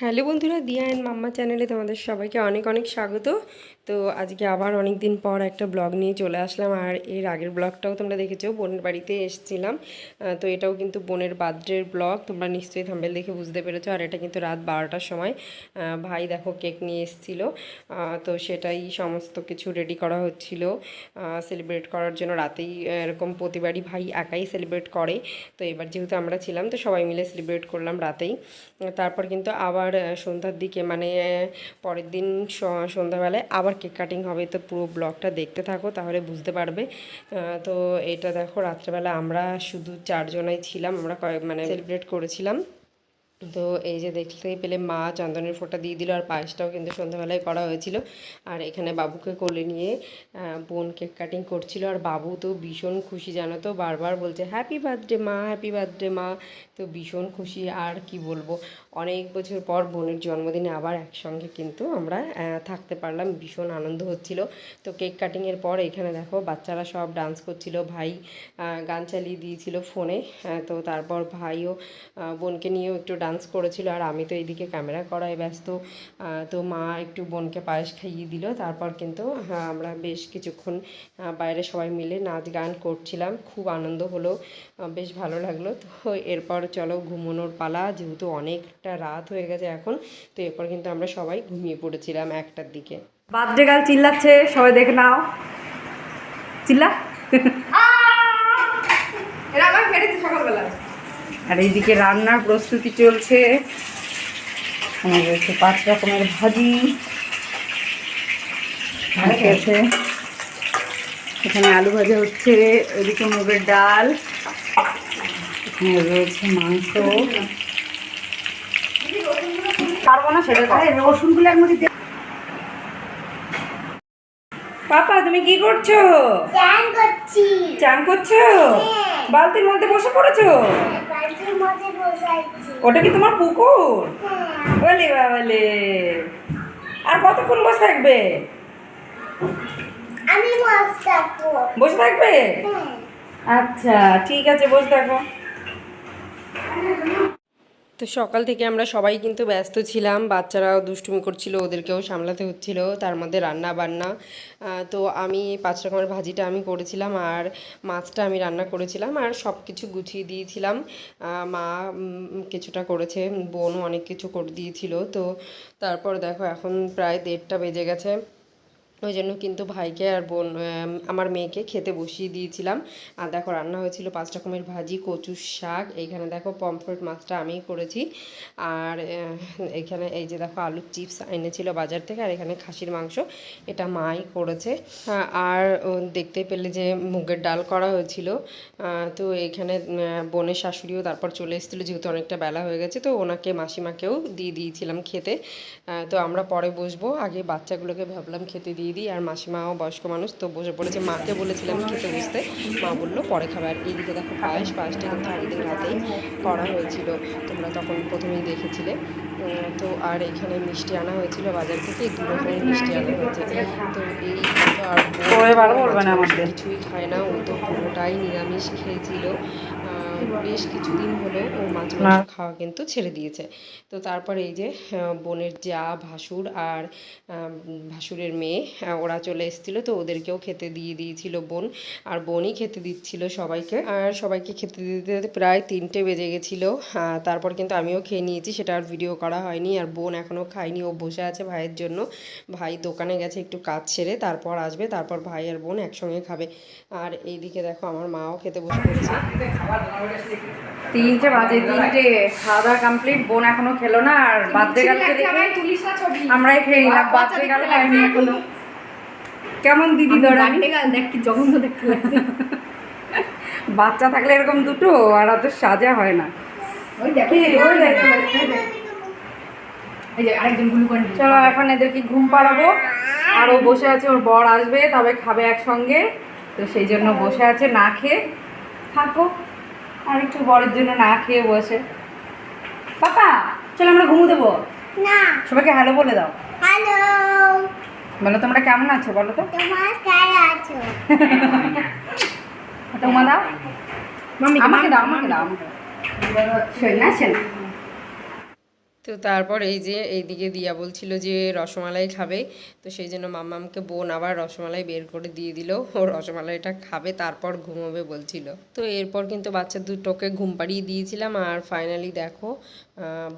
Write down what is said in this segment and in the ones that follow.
Hello বন্ধুরা, দিয়া and মাম্মা চ্যানেলে তোমাদের সবাইকে অনেক অনেক স্বাগত। তো আজকে আবার অনেক দিন পর একটা ব্লগ নিয়ে চলে আসলাম। আর এর আগের ব্লগটাও তোমরা দেখেছো, বোনের বাড়িতে এসেছিলাম। তো এটাও কিন্তু বোনের বার্থডের ব্লগ, তোমরা নিশ্চয়ই থাম্বনেল দেখে বুঝতে পেরেছো। আর এটা কিন্তু রাত 12টার সময় ভাই দেখো কেক নিয়ে এসেছিলো। তো সেটাই সমস্ত কিছু রেডি করা হচ্ছিল সেলিব্রেট করার জন্য। রাতেই এরকম প্রতিবারই ভাই একাই সেলিব্রেট করে, তো এবার যেহেতু আমরা ছিলাম তো সবাই মিলে সেলিব্রেট করলাম রাতেই। তারপর কিন্তু আবার সন্ধ্যার দিকে মানে পরের দিন সন্ধ্যাবেলায় আবার কেক কাটিং হবে। তো পুরো ব্লগটা দেখতে থাকো, তাহলে বুঝতে পারবে। তো এটা দেখো, রাত্রেবেলা আমরা শুধু 4 জনাই ছিলাম, আমরা মানে সেলিব্রেট করেছিলাম। তো এই যে দেখতেই পেলে মা চন্দনের ফোঁটা দিয়ে দিল, আর পায়েসটাও কিন্তু সন্ধ্যাবেলায় করা হয়েছিল। আর এখানে বাবুকে কোলে নিয়ে বোন কেক কাটিং করছিল। আর বাবু তো ভীষণ খুশি, জানো তো, বারবার বলছে হ্যাপি বার্থডে মা, হ্যাপি বার্থডে মা। তো ভীষণ খুশি, আর কি বলবো, অনেক বছর পর বোনের জন্মদিনে আবার একসঙ্গে কিন্তু আমরা থাকতে পারলাম, ভীষণ আনন্দ হচ্ছিল। তো কেক কাটিংয়ের পর এখানে দেখো বাচ্চারা সব ডান্স করছিল, ভাই গান চালিয়ে দিয়েছিল ফোনে। তো তারপর ভাইও বোনকে নিয়েও একটু ডান্স করেছিল, আর আমি তো এইদিকে ক্যামেরা করায় ব্যস্ত। তো মা একটু বোনকে পায়েস খাইয়ে দিল। তারপর কিন্তু আমরা বেশ কিছুক্ষণ বাইরে সবাই মিলে নাচ গান করছিলাম, খুব আনন্দ হলো, বেশ ভালো লাগলো। তো এরপর চলো ঘুমানোর পালা, যেহেতু অনেকটা রাত হয়ে গেছে এখন। তো এরপর কিন্তু আমরা সবাই ঘুমিয়ে পড়েছিলাম 1টার দিকে। বার্থডে গার্ল চিল্লাচ্ছে, সবাই দেখে নাও, চিল্লা। আর এইদিকে রান্নার প্রস্তুতি চলছে। আমার রয়েছে 5 রকমের ভাজি আছে, এখানে আলু ভাজা হচ্ছে, এদিকে মুগের ডাল, এখানে রয়েছে মাংস। পারবো না সেটা, রসুনগুলো এর মধ্যে। পাপা তুমি কি করছো? চান করছি। চান করছো? বালতির মধ্যে বসে পড়েছো? বালতির মধ্যে বসে আছি। ওটা কি তোমার পুকুর? হ্যাঁ। বলে বাবালে, আর কতক্ষণ বসে থাকবে? আমি বসে থাকবো। বসে থাকবে? হ্যাঁ। আচ্ছা ঠিক আছে, বসে থাকো। তো সকাল থেকে আমরা সবাই কিন্তু ব্যস্ত ছিলাম, বাচ্চারাও দুষ্টুমি করছিল, ওদেরকেও সামলাতে হচ্ছিল, তার মধ্যে রান্না বান্না। তো আমি 5 রকমের ভাজিটা আমি করেছিলাম, আর মাছটা আমি রান্না করেছিলাম, আর সব কিছু গুছিয়ে দিয়েছিলাম। মা কিছুটা করেছে, বোনও অনেক কিছু করে দিয়েছিল। তো তারপর দেখো এখন প্রায় 1:30টা বেজে গেছে। ওই জন্য কিন্তু ভাইকে আর বোন আমার মেয়েকে খেতে বসিয়ে দিয়েছিলাম। আর দেখো রান্না হয়েছিল 5 রকমের ভাজি, কচুর শাক, এইখানে দেখো পমফ্রেট মাছটা আমিই করেছি। আর এখানে এই যে দেখো আলুর চিপস এনেছিল বাজার থেকে, আর এখানে খাসির মাংস, এটা মাই করেছে। আর দেখতে পেলে যে মুগের ডাল করা হয়েছিল। তো এইখানে বোনের শাশুড়িও তারপর চলে এসেছিলো, যেহেতু অনেকটা বেলা হয়ে গেছে, তো ওনাকে মাসিমাকেও দিয়ে দিয়েছিলাম খেতে। তো আমরা পরে বসবো, আগে বাচ্চাগুলোকে ভাবলাম খেতে দিয়ে দিই। আর মাসিমাও বয়স্ক মানুষ, তো বসে পড়েছে। মাকে বলেছিলাম খেতে বসতে, মা বললো পরে খাবে। আর এইদিকে দেখো পায়েসটা কিন্তু আগের দিন রাতেই করা হয়েছিল, তোমরা তখন প্রথমেই দেখেছিলে। তো আর এখানে মিষ্টি আনা হয়েছিল বাজার থেকে, 2 রকমের মিষ্টি আনা হয়েছে। তো এই আর কিছুই খায় না, ও তো পুরোটাই নিরামিষ খেয়েছিল। বেশ কিছুদিন হলো ও মাছ মাংস খাওয়া কিন্তু ছেড়ে দিয়েছে। তো তারপর এই যে বোনের যা, ভাসুর আর ভাসুরের মেয়ে, ওরা চলে এসেছিলো, তো ওদেরকেও খেতে দিয়ে দিয়েছিল বোন। আর বোনই খেতে দিচ্ছিল সবাইকে, আর সবাইকে খেতে দিতে দিতে প্রায় 3টে বেজে গেছিলো। তারপর কিন্তু আমিও খেয়ে নিয়েছি, সেটা আর ভিডিও করা হয়নি। আর বোন এখনও খায়নি, ও বসে আছে ভাইয়ের জন্য। ভাই দোকানে গেছে একটু কাজ সেরে, তারপর আসবে, তারপর ভাই আর বোন একসঙ্গে খাবে। আর এইদিকে দেখো আমার মাও খেতে বসে পড়েছে। 3টে বাজে, 3টে, খাওয়া দাওয়া কমপ্লিট। বোন এখনো খেলো না, আর বার্থডে গার্লকে দেখে আমরাই খেয়ে নিলাম। বার্থডে গার্ল খাইনি এখনো। কেমন দিদি দৌড়ানি দেখ, কি জঘন্য দেখতে লাগছে। বাচ্চা থাকলে এরকম দুটো, আর অত সাজা হয় না। চলো এখন এদেরকে ঘুম পাড়াবো। আর ও বসে আছে, ওর বর আসবে তবে খাবে একসঙ্গে, তো সেই জন্য বসে আছে না খেয়ে। থাকো আর একটু, বরের জন্য না খেয়ে বসে। পাপা চলো আমরা ঘুমো দেবো। না। সবাইকে হ্যালো বলে দাও। হ্যালো। বলো তোমরা কেমন আছো, বলো তো। তোমার কেমন আছো? তোমা দাও, আমাকে দাও, আমাকে দাও, আমাকে দাও। শোন না, শোন। তো তারপর এই যে এইদিকে দিয়া বলছিল যে রসমালাই খাবে, তো সেই জন্য মাম্মামকে বোন আবার রসমালাই বের করে দিয়ে দিল, ও রসমালাইটা খাবে তারপর ঘুমোবে বলছিল। তো এরপর কিন্তু বাচ্চা দুটোকে ঘুম পাড়িয়ে দিয়েছিলাম, আর ফাইনালি দেখো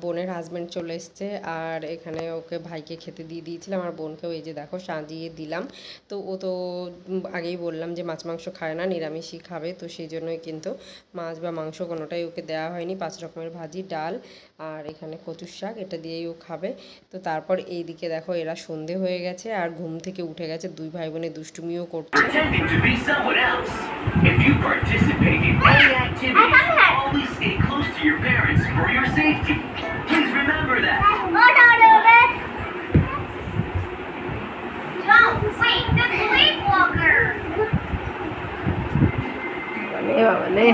বোনের হাজব্যান্ড চলে এসছে, আর এখানে ওকে ভাইকে খেতে দিয়ে দিয়েছিলাম, আর বোনকেও এই যে দেখো সাজিয়ে দিলাম। তো ও তো আগেই বললাম যে মাছ মাংস খায় না, নিরামিষই খাবে, তো সেই জন্যই কিন্তু মাছ বা মাংস কোনোটাই ওকে দেওয়া হয়নি। 5 রকমের ভাজি, ডাল আর এখানে কচুর শাক, এটা দিয়েই ও খাবে। তো তারপর এইদিকে দেখো এরা সন্ধে হয়ে গেছে আর ঘুম থেকে উঠে গেছে, দুই ভাই বোনে দুষ্টুমিও করছে। Pretending to be someone else. If you participate in any activity, always stay close to your parents for your safety. Please remember that. Oh no, no, that. No, wait, the sleepwalker! বাবালে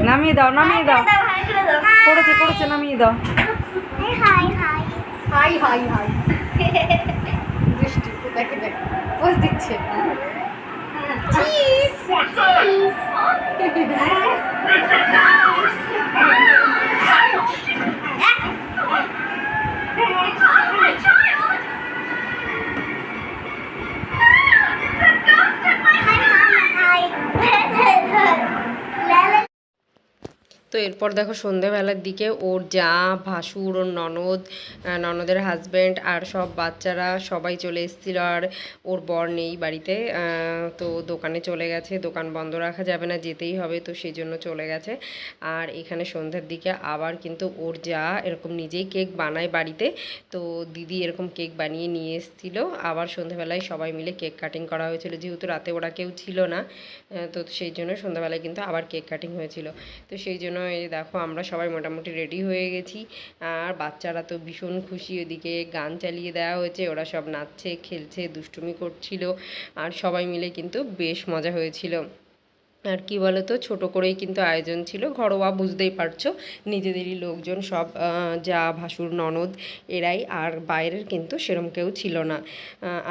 নামিয়ে দাও, নামিয়ে দাও, পড়েছে পড়েছে, নামিয়ে দাও। হাই হাই হাই হাই হাই দৃষ্টি দেখে দেখ পোজ দিচ্ছে cheese cheese Oh, my child! The ghost in my হাই লালা তো এরপর দেখো সন্ধেবেলার দিকে ওর যা, ভাসুর, ওর ননদ, ননদের হাজব্যান্ড আর সব বাচ্চারা সবাই চলে এসেছিলো, আর ওর বর নেই বাড়িতে, তো দোকানে চলে গেছে, দোকান বন্ধ রাখা যাবে না, যেতেই হবে, তো সেই জন্য চলে গেছে। আর এখানে সন্ধ্যের দিকে আবার কিন্তু ওর যা এরকম নিজেই কেক বানায় বাড়িতে, তো দিদি এরকম কেক বানিয়ে নিয়ে এসেছিলো। আবার সন্ধ্যাবেলায় সবাই মিলে কেক কাটিং করা হয়েছিল, যেহেতু রাতে ওরা কেউ ছিল না, তো সেই জন্য সন্ধ্যাবেলায় কিন্তু আবার কেক কাটিং হয়েছিল। তো সেই জন্য এই দেখো আমরা সবাই মোটামুটি রেডি হয়ে গেছি, আর বাচ্চারা তো ভীষণ খুশি, ওদিকে গান চালিয়ে দেওয়া হয়েছে, ওরা সব নাচছে, খেলছে, দুষ্টুমি করছিল, আর সবাই মিলে কিন্তু বেশ মজা হয়েছিল। আর কি বলো তো, ছোটো করেই কিন্তু আয়োজন ছিল, ঘরোয়া, বুঝতেই পারছো, নিজেদেরই লোকজন সব, যা, ভাসুর, ননদ এরাই, আর বাইরের কিন্তু সেরম কেউ ছিল না,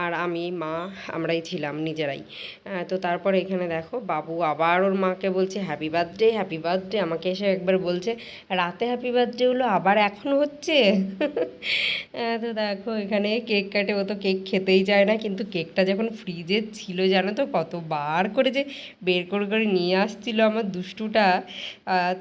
আর আমি, মা, আমরাই ছিলাম নিজেরাই। তো তারপর এখানে দেখো বাবু আবার ওর মাকে বলছে হ্যাপি বার্থডে, হ্যাপি বার্থডে, আমাকে এসে একবার বলছে রাতে হ্যাপি বার্থডে হলো, আবার এখন হচ্ছে। তো দেখো এখানে কেক কাটে, ও তো কেক খেতেই চায় না, কিন্তু কেকটা যখন ফ্রিজে ছিল জানো তো কতবার করে যে বের করে করে নিয়ে আসছিল আমার দুষ্টুটা।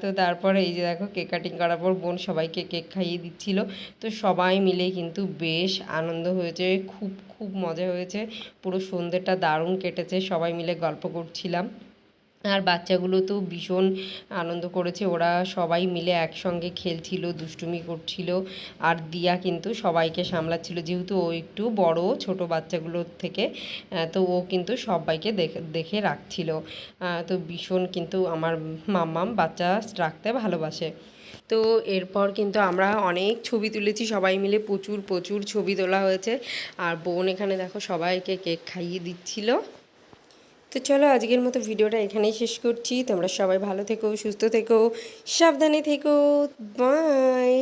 তো তারপরে এই যে দেখো কেক কাটিং করার পর বোন সবাইকে কেক খাইয়ে দিচ্ছিল, তো সবাই মিলে কিন্তু বেশ আনন্দ হয়েছে, খুব খুব মজা হয়েছে, পুরো সন্ধ্যেটা দারুণ কেটেছে, সবাই মিলে গল্প করছিলাম। আর বাচ্চাগুলো তো ভীষণ আনন্দ করেছে, ওরা সবাই মিলে একসঙ্গে খেলছিল, দুষ্টুমি করছিল, আর দিয়া কিন্তু সবাইকে সামলাচ্ছিল, যেহেতু ও একটু বড় ছোট বাচ্চাগুলোর থেকে, তো ও কিন্তু সবাইকে দেখে দেখে রাখছিল। তো ভীষণ কিন্তু আমার মাম্মাম বাচ্চা রাখতে ভালোবাসে। তো এরপর কিন্তু আমরা অনেক ছবি তুলেছি সবাই মিলে, প্রচুর প্রচুর ছবি তোলা হয়েছে, আর বোন এখানে দেখো সবাইকে কেক খাইয়ে দিচ্ছিল। তো চলো আজকের মতো ভিডিওটা এখানেই শেষ করছি, তোমরা সবাই ভালো থেকো, সুস্থ থেকো, সাবধানে থেকো, বাই।